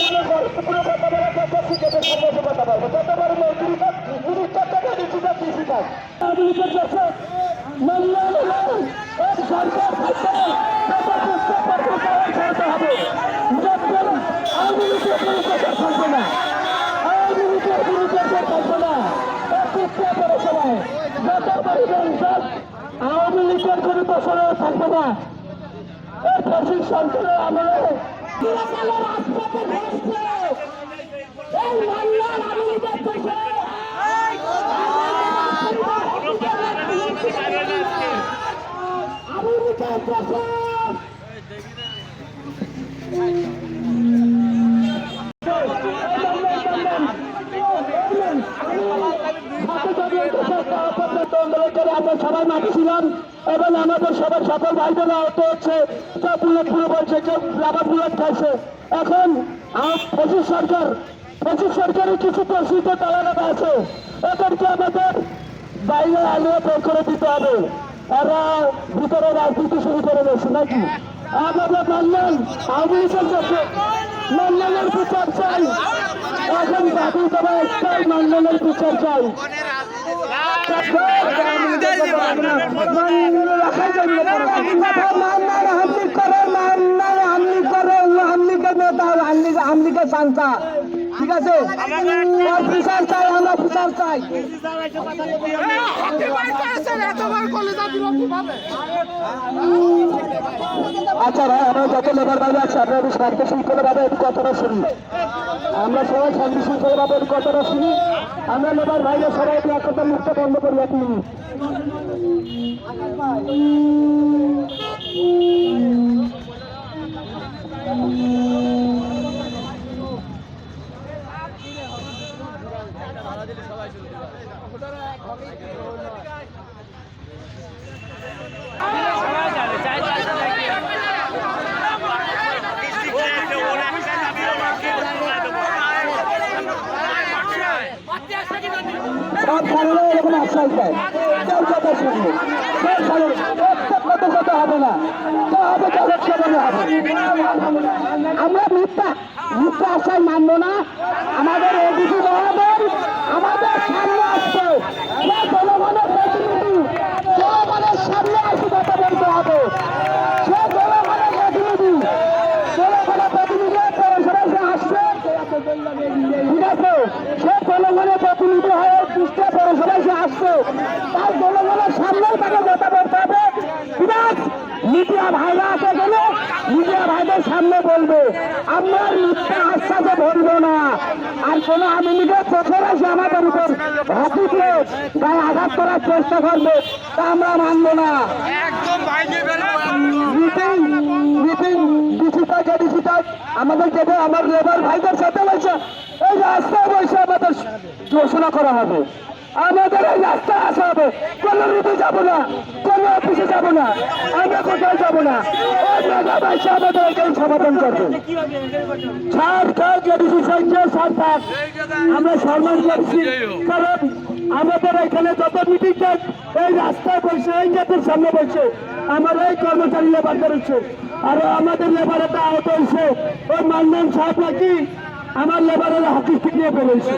পুরো কথা বলার কথা শিখেছে সম্মত কথা বলবো যতবার মিনিস্টার থেকে ডিসিটা ডিসি কাজ আধুনিকের দেশে সরকার থাকবে ছাড়তে হবে আওয়ামী লীগের বিরুদ্ধে থাকবে না আওয়ামী লীগের বিরুদ্ধে থাকবে না প্রতিষ্ঠা করে সবাই যতবারই আওয়ামী লীগের বিরুদ্ধে সরে থাকবে না এই ফসিল সরকারের আমলে আমরা সবাই মাঠে ছিলাম এবং আমাদের সবার সকল ভাই বোন আহত হচ্ছে কেউ বুলেট পুরো বলছে কেউ রাবার বুলেট খাইছে এখন পঁচিশ সরকারের কিছু প্রসিদ্ধ তালানা আছে এদেরকে আমাদের বাইরে আলিয়ে বের করে দিতে হবে এরা ভিতরে রাজনীতি শুরু করে দিয়েছে নাকি আমাদের মানলেন আওয়ামী লীগের কাছে মানলেনের বিচার চাই এখন দাবি দেওয়া একটাই মানলেনের বিচার চাই ঠিক আছে বিচার চাই আমরা বিচার চাই আচ্ছা ভাই আমরা যত লেবার বাইরে আছে আপনারা শান্ত শৃঙ্খলা ভাবে একটু কথাটা শুনি আমরা সবাই শান্তি শৃঙ্খলা ভাবে একটু কথাটা শুনি আমরা লেবার বাইরে সবাই একটু একটা মুখটা বন্ধ করি 1 মিনিট সব সামনে এরকম আশ্বাস দেয় কেউ কথা শুনবে সব সামনে একটা কথা হবে না তো হবে জগৎসেবনে হবে আমরা মিথ্যা আশ্বাস মানবো না আমাদের ওবিসি মহাজন আমাদের সামনে আসবে জনগণের প্রতিনিধি জনগণের সামনে আসে কথা বলতে হবে সে জনগণের প্রতিনিধি সরাসরি আসছে ঠিক আছে সে জনগণের প্রতিনিধি হয়ে চেষ্টা করে সবাই সে আসছে তার জনগণের সামনেই তাকে কথা বলতে হবে বিরাট মিডিয়া ভাইরা আছে গেলে মিডিয়া ভাইদের সামনে বলবে আমরা মিথ্যা আশ্বাসে বলবো না আর কোন আওয়ামী লীগের চোখের এসে আমাদের উপর হাতিতে গায়ে আঘাত করার চেষ্টা করবে তা আমরা মানবো না আমাদের যেটা আমার লেবার ভাইদের সাথে বলছে এই রাস্তায় বসে আমাদের ঘোষণা করা হবে আমাদের এই রাস্তায় আসা হবে কোন রুটে যাবো না কোন অফিসে যাবো না আমরা কোথাও যাবো না ওই মেঘা ভাইসে আমাদের এটাই সমাধান করবে আমরা সম্মান করছি কারণ আমাদের এখানে যত মিটিং এই রাস্তায় বসে এই গেটের সামনে বসে আমার এই কর্মচারী লেবার করেছে আর আমাদের লেবারেটা আহত হয়েছে ওই মান্নান সাহেব নাকি আমার লেবারের হকি নিয়ে বেরোয়েছে